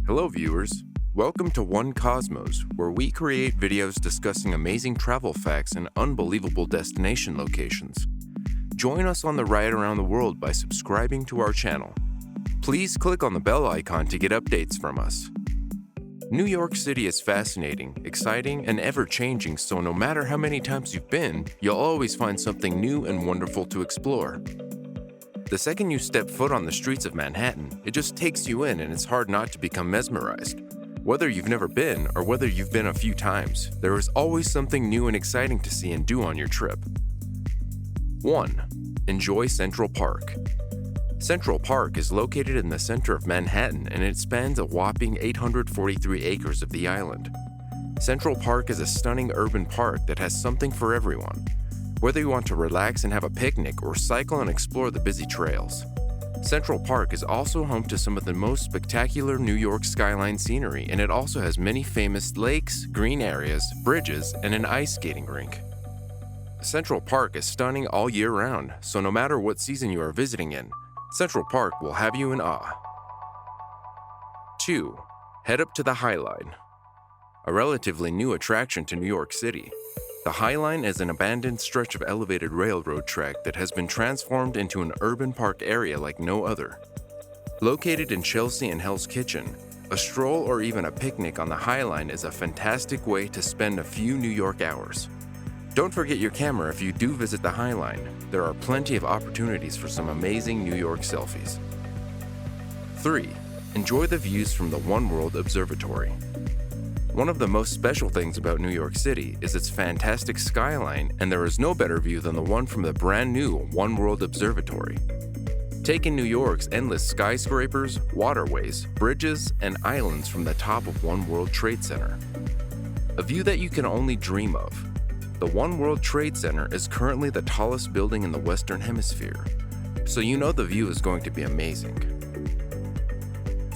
Hello viewers, welcome to One Cosmos, where we create videos discussing amazing travel facts and unbelievable destination locations. Join us on the ride around the world by subscribing to our channel. Please click on the bell icon to get updates from us. New York City is fascinating, exciting, and ever-changing, so no matter how many times you've been, you'll always find something new and wonderful to explore. The second you step foot on the streets of Manhattan, it just takes you in and it's hard not to become mesmerized. Whether you've never been or whether you've been a few times, there is always something new and exciting to see and do on your trip. 1. Enjoy Central Park. Central Park is located in the center of Manhattan and it spans a whopping 843 acres of the island. Central Park is a stunning urban park that has something for everyone. Whether you want to relax and have a picnic or cycle and explore the busy trails. Central Park is also home to some of the most spectacular New York skyline scenery, and it also has many famous lakes, green areas, bridges, and an ice skating rink. Central Park is stunning all year round, so no matter what season you are visiting in, Central Park will have you in awe. 2. Head up to the High Line. A relatively new attraction to New York City. The High Line is an abandoned stretch of elevated railroad track that has been transformed into an urban park area like no other. Located in Chelsea and Hell's Kitchen, a stroll or even a picnic on the High Line is a fantastic way to spend a few New York hours. Don't forget your camera if you do visit the High Line. There are plenty of opportunities for some amazing New York selfies. 3. Enjoy the views from the World Observatory. One of the most special things about New York City is its fantastic skyline, and there is no better view than the one from the brand new World Observatory. Take in New York's endless skyscrapers, waterways, bridges, and islands from the top of One World Trade Center. A view that you can only dream of. The One World Trade Center is currently the tallest building in the Western Hemisphere, so you know the view is going to be amazing.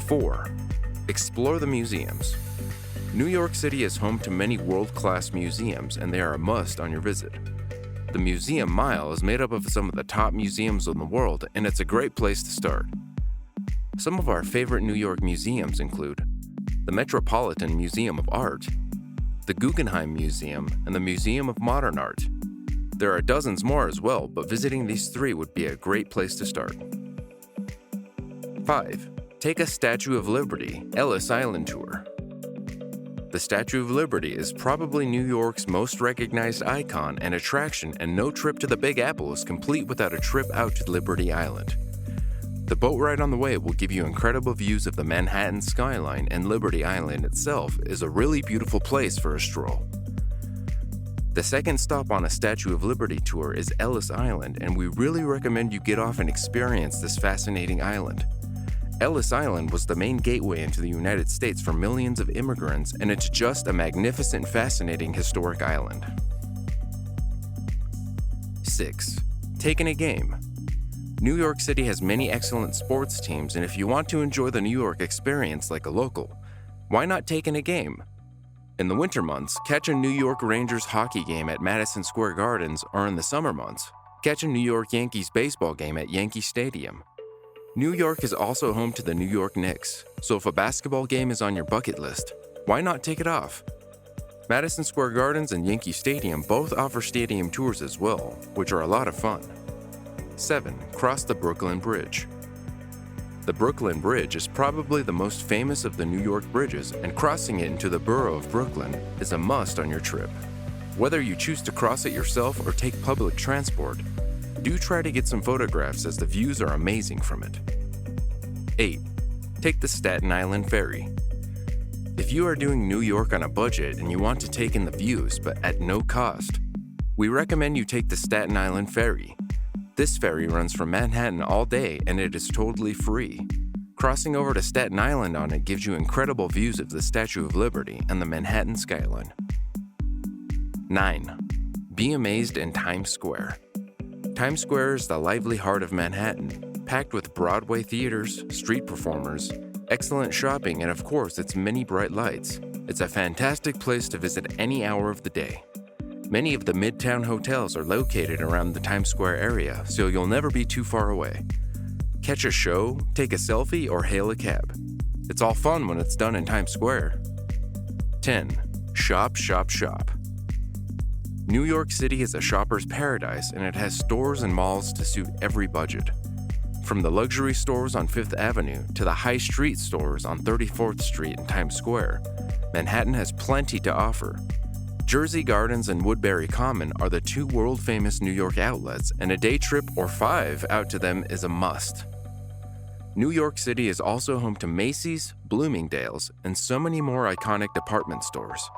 4. Explore the museums. New York City is home to many world-class museums, and they are a must on your visit. The Museum Mile is made up of some of the top museums in the world, and it's a great place to start. Some of our favorite New York museums include the Metropolitan Museum of Art, the Guggenheim Museum, and the Museum of Modern Art. There are dozens more as well, but visiting these 3 would be a great place to start. 5. Take a Statue of Liberty, Ellis Island tour. The Statue of Liberty is probably New York's most recognized icon and attraction, and no trip to the Big Apple is complete without a trip out to Liberty Island. The boat ride on the way will give you incredible views of the Manhattan skyline, and Liberty Island itself is a really beautiful place for a stroll. The second stop on a Statue of Liberty tour is Ellis Island, and we really recommend you get off and experience this fascinating island. Ellis Island was the main gateway into the United States for millions of immigrants, and it's just a magnificent, fascinating historic island. 6. Take in a game. New York City has many excellent sports teams, and if you want to enjoy the New York experience like a local, why not take in a game? In the winter months, catch a New York Rangers hockey game at Madison Square Gardens, or in the summer months, catch a New York Yankees baseball game at Yankee Stadium. New York is also home to the New York Knicks, so if a basketball game is on your bucket list, why not take it off? Madison Square Gardens and Yankee Stadium both offer stadium tours as well, which are a lot of fun. 7. Cross the Brooklyn Bridge. The Brooklyn Bridge is probably the most famous of the New York bridges, and crossing it into the borough of Brooklyn is a must on your trip. Whether you choose to cross it yourself or take public transport, do try to get some photographs as the views are amazing from it. 8. Take the Staten Island Ferry. If you are doing New York on a budget and you want to take in the views but at no cost, we recommend you take the Staten Island Ferry. This ferry runs from Manhattan all day and it is totally free. Crossing over to Staten Island on it gives you incredible views of the Statue of Liberty and the Manhattan skyline. 9. Be amazed in Times Square. Times Square is the lively heart of Manhattan, packed with Broadway theaters, street performers, excellent shopping, and of course, its many bright lights. It's a fantastic place to visit any hour of the day. Many of the Midtown hotels are located around the Times Square area, so you'll never be too far away. Catch a show, take a selfie, or hail a cab. It's all fun when it's done in Times Square. 10. Shop, shop, shop. New York City is a shopper's paradise, and it has stores and malls to suit every budget. From the luxury stores on Fifth Avenue to the high street stores on 34th Street and Times Square, Manhattan has plenty to offer. Jersey Gardens and Woodbury Common are the two world-famous New York outlets, and a day trip or 5 out to them is a must. New York City is also home to Macy's, Bloomingdale's, and so many more iconic department stores.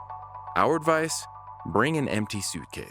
Our advice? Bring an empty suitcase.